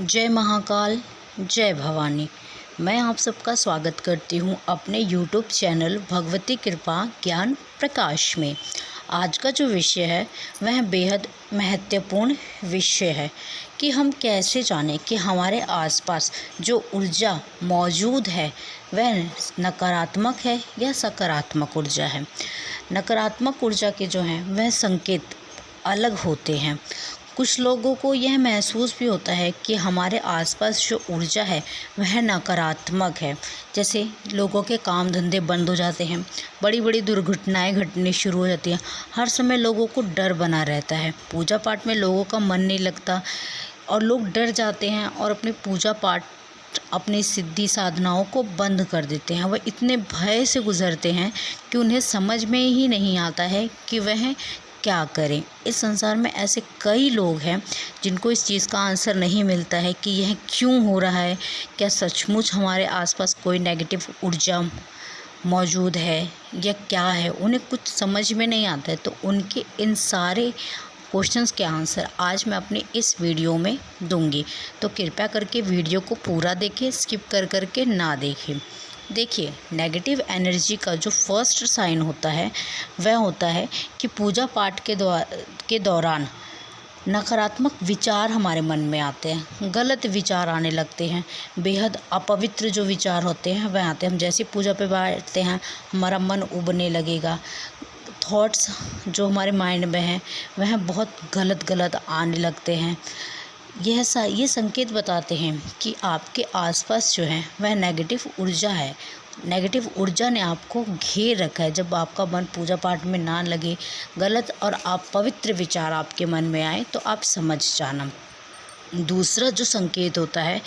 जय महाकाल, जय भवानी। मैं आप सबका स्वागत करती हूँ अपने यूट्यूब चैनल भगवती कृपा ज्ञान प्रकाश में। आज का जो विषय है वह बेहद महत्वपूर्ण विषय है कि हम कैसे जानें कि हमारे आसपास जो ऊर्जा मौजूद है वह नकारात्मक है या सकारात्मक ऊर्जा है। नकारात्मक ऊर्जा के जो हैं वह संकेत अलग होते हैं। कुछ लोगों को यह महसूस भी होता है कि हमारे आसपास जो ऊर्जा है वह नकारात्मक है। जैसे लोगों के काम धंधे बंद हो जाते हैं, बड़ी बड़ी दुर्घटनाएं घटनी शुरू हो जाती हैं, हर समय लोगों को डर बना रहता है, पूजा पाठ में लोगों का मन नहीं लगता और लोग डर जाते हैं और अपनी पूजा पाठ अपनी सिद्धि साधनाओं को बंद कर देते हैं। वह इतने भय से गुजरते हैं कि उन्हें समझ में ही नहीं आता है कि वह क्या करें। इस संसार में ऐसे कई लोग हैं जिनको इस चीज़ का आंसर नहीं मिलता है कि यह क्यों हो रहा है। क्या सचमुच हमारे आसपास कोई नेगेटिव ऊर्जा मौजूद है या क्या है, उन्हें कुछ समझ में नहीं आता है। तो उनके इन सारे क्वेश्चंस के आंसर आज मैं अपनी इस वीडियो में दूंगी। तो कृपया करके वीडियो को पूरा देखें, स्किप कर के ना देखें। देखिए, नेगेटिव एनर्जी का जो फर्स्ट साइन होता है वह होता है कि पूजा पाठ के दौरान नकारात्मक विचार हमारे मन में आते हैं, गलत विचार आने लगते हैं, बेहद अपवित्र जो विचार होते हैं वह आते हैं। हम जैसे पूजा पे बैठते हैं हमारा मन उबने लगेगा, थॉट्स जो हमारे माइंड में हैं वह बहुत गलत आने लगते हैं। ये संकेत बताते हैं कि आपके आसपास जो है वह नेगेटिव ऊर्जा है। नेगेटिव ऊर्जा ने आपको घेर रखा है। जब आपका मन पूजा पाठ में ना लगे, गलत और अपवित्र विचार आपके मन में आए तो आप समझ जाना। दूसरा जो संकेत होता है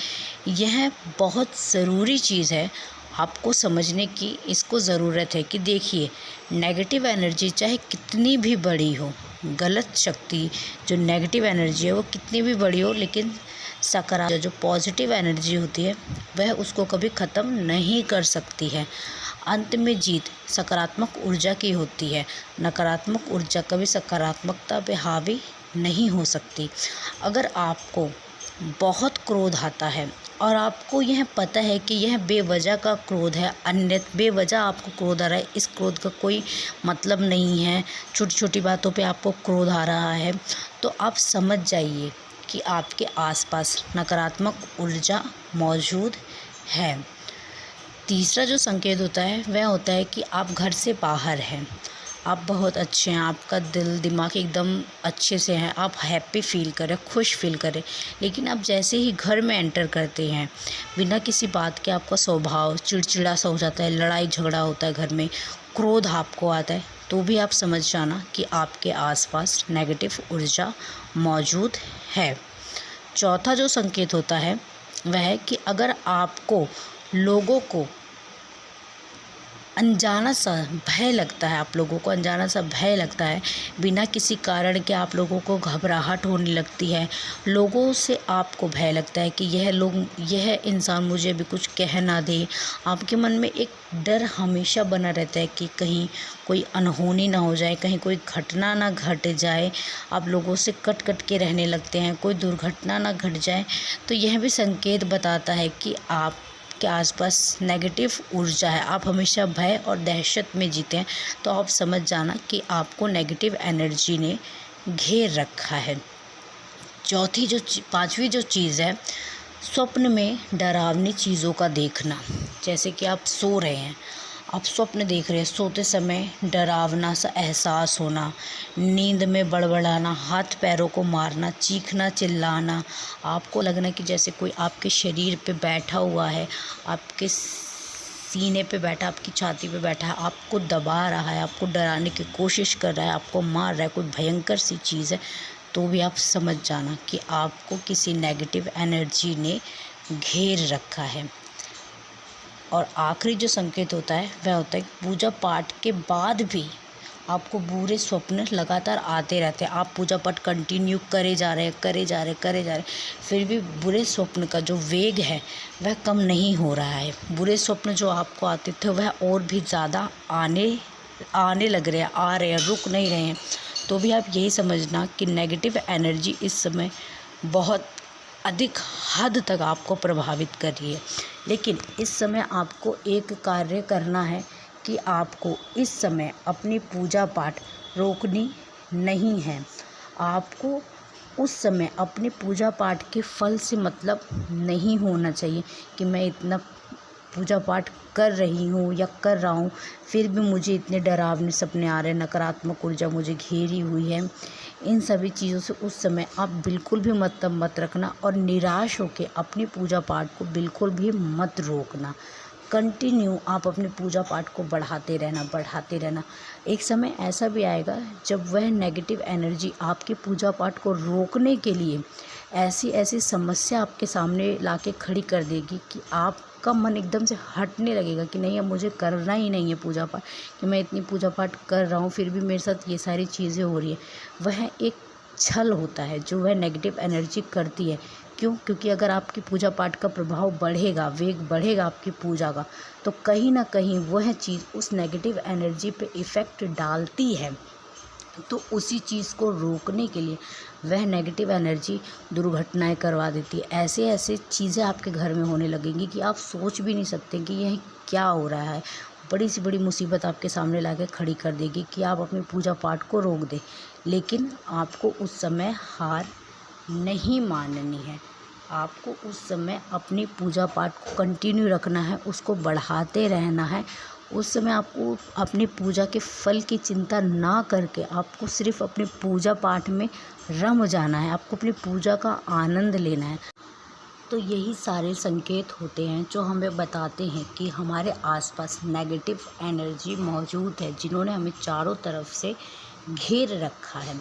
यह बहुत ज़रूरी चीज़ है, आपको समझने की इसको ज़रूरत है कि देखिए, नेगेटिव एनर्जी चाहे कितनी भी बड़ी हो, गलत शक्ति जो नेगेटिव एनर्जी है वो कितनी भी बड़ी हो, लेकिन सकारात्मक जो पॉजिटिव एनर्जी होती है वह उसको कभी ख़त्म नहीं कर सकती है। अंत में जीत सकारात्मक ऊर्जा की होती है। नकारात्मक ऊर्जा कभी सकारात्मकता पे हावी नहीं हो सकती। अगर आपको बहुत क्रोध आता है और आपको यह पता है कि यह बेवजह का क्रोध है, अन्य बेवजह आपको क्रोध आ रहा है, इस क्रोध का कोई मतलब नहीं है, छोटी छोटी बातों पे आपको क्रोध आ रहा है, तो आप समझ जाइए कि आपके आसपास नकारात्मक ऊर्जा मौजूद है। तीसरा जो संकेत होता है वह होता है कि आप घर से बाहर हैं, आप बहुत अच्छे हैं, आपका दिल दिमाग एकदम अच्छे से हैं, आप हैप्पी फील करें, खुश फील करें, लेकिन आप जैसे ही घर में एंटर करते हैं बिना किसी बात के आपका स्वभाव चिड़चिड़ा सा हो जाता है, लड़ाई झगड़ा होता है घर में, क्रोध आपको आता है, तो भी आप समझ जाना कि आपके आसपास नेगेटिव ऊर्जा मौजूद है। चौथा जो संकेत होता है वह है कि अगर आपको लोगों को अनजाना सा भय लगता है, आप लोगों को अनजाना सा भय लगता है, बिना किसी कारण के आप लोगों को घबराहट होने लगती है, लोगों से आपको भय लगता है कि यह इंसान मुझे अभी कुछ कह ना दे, आपके मन में एक डर हमेशा बना रहता है कि कहीं कोई अनहोनी ना हो जाए, कहीं कोई घटना ना घट जाए, आप लोगों से कट के रहने लगते हैं, कोई दुर्घटना ना घट जाए, तो यह भी संकेत बताता है कि आप के आसपास नेगेटिव ऊर्जा है, आप हमेशा भय और दहशत में जीते हैं, तो आप समझ जाना कि आपको नेगेटिव एनर्जी ने घेर रखा है। पांचवी जो चीज़ है, स्वप्न में डरावनी चीज़ों का देखना। जैसे कि आप सो रहे हैं, आप स्वप्न देख रहे हैं, सोते समय डरावना सा एहसास होना, नींद में बड़बड़ाना, हाथ पैरों को मारना, चीखना चिल्लाना, आपको लगना कि जैसे कोई आपके शरीर पे बैठा हुआ है, आपके सीने पे बैठा, आपकी छाती पे बैठा है, आपको दबा रहा है, आपको डराने की कोशिश कर रहा है, आपको मार रहा है, कोई भयंकर सी चीज़ है, तो भी आप समझ जाना कि आपको किसी नेगेटिव एनर्जी ने घेर रखा है। और आखिरी जो संकेत होता है वह होता है कि पूजा पाठ के बाद भी आपको बुरे स्वप्न लगातार आते रहते हैं, आप पूजा पाठ कंटिन्यू करे जा रहे, फिर भी बुरे स्वप्न का जो वेग है वह कम नहीं हो रहा है। बुरे स्वप्न जो आपको आते थे वह और भी ज़्यादा आने लग रहे हैं, आ रहे हैं, रुक नहीं रहे हैं। तो भी आप यही समझना कि नेगेटिव एनर्जी इस समय बहुत अधिक हद तक आपको प्रभावित कर रही है। लेकिन इस समय आपको एक कार्य करना है कि आपको इस समय अपनी पूजा पाठ रोकनी नहीं है। आपको उस समय अपने पूजा पाठ के फल से मतलब नहीं होना चाहिए कि मैं इतना पूजा पाठ कर रही हूँ या कर रहा हूँ, फिर भी मुझे इतने डरावने सपने आ रहे हैं, नकारात्मक ऊर्जा मुझे घेरी हुई है। इन सभी चीज़ों से उस समय आप बिल्कुल भी मतलब मत रखना और निराश होकर अपनी पूजा पाठ को बिल्कुल भी मत रोकना। कंटिन्यू आप अपने पूजा पाठ को बढ़ाते रहना। एक समय ऐसा भी आएगा जब वह नेगेटिव एनर्जी आपकी पूजा पाठ को रोकने के लिए ऐसी समस्या आपके सामने लाके खड़ी कर देगी कि आपका मन एकदम से हटने लगेगा कि नहीं, अब मुझे करना ही नहीं है पूजा पाठ, कि मैं इतनी पूजा पाठ कर रहा हूँ फिर भी मेरे साथ ये सारी चीज़ें हो रही है। वह एक छल होता है जो वह नेगेटिव एनर्जी करती है। क्यों? क्योंकि अगर आपकी पूजा पाठ का प्रभाव बढ़ेगा, वेग बढ़ेगा आपकी पूजा का, तो कहीं ना कहीं वह चीज़ उस नेगेटिव एनर्जी पे इफ़ेक्ट डालती है। तो उसी चीज़ को रोकने के लिए वह नेगेटिव एनर्जी दुर्घटनाएं करवा देती है। ऐसे चीज़ें आपके घर में होने लगेंगी कि आप सोच भी नहीं सकते कि यह क्या हो रहा है। बड़ी से बड़ी मुसीबत आपके सामने लाके खड़ी कर देगी कि आप अपनी पूजा पाठ को रोक दें। लेकिन आपको उस समय हार नहीं माननी है। आपको उस समय अपनी पूजा पाठ को कंटिन्यू रखना है, उसको बढ़ाते रहना है। उस समय आपको अपनी पूजा के फल की चिंता ना करके आपको सिर्फ अपनी पूजा पाठ में रम जाना है, आपको अपनी पूजा का आनंद लेना है। तो यही सारे संकेत होते हैं जो हमें बताते हैं कि हमारे आसपास नेगेटिव एनर्जी मौजूद है, जिन्होंने हमें चारों तरफ से घेर रखा है।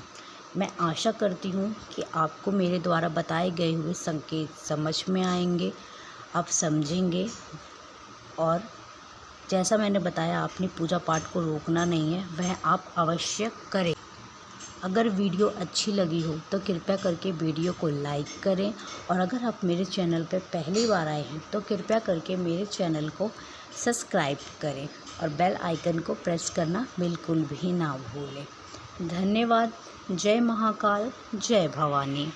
मैं आशा करती हूँ कि आपको मेरे द्वारा बताए गए हुए संकेत समझ में आएंगे, आप समझेंगे और जैसा मैंने बताया अपनी पूजा पाठ को रोकना नहीं है, वह आप अवश्य करें। अगर वीडियो अच्छी लगी हो तो कृपया करके वीडियो को लाइक करें और अगर आप मेरे चैनल पर पहली बार आए हैं तो कृपया करके मेरे चैनल को सब्सक्राइब करें और बेल आइकन को प्रेस करना बिल्कुल भी ना भूलें। धन्यवाद। जय महाकाल, जय भवानी।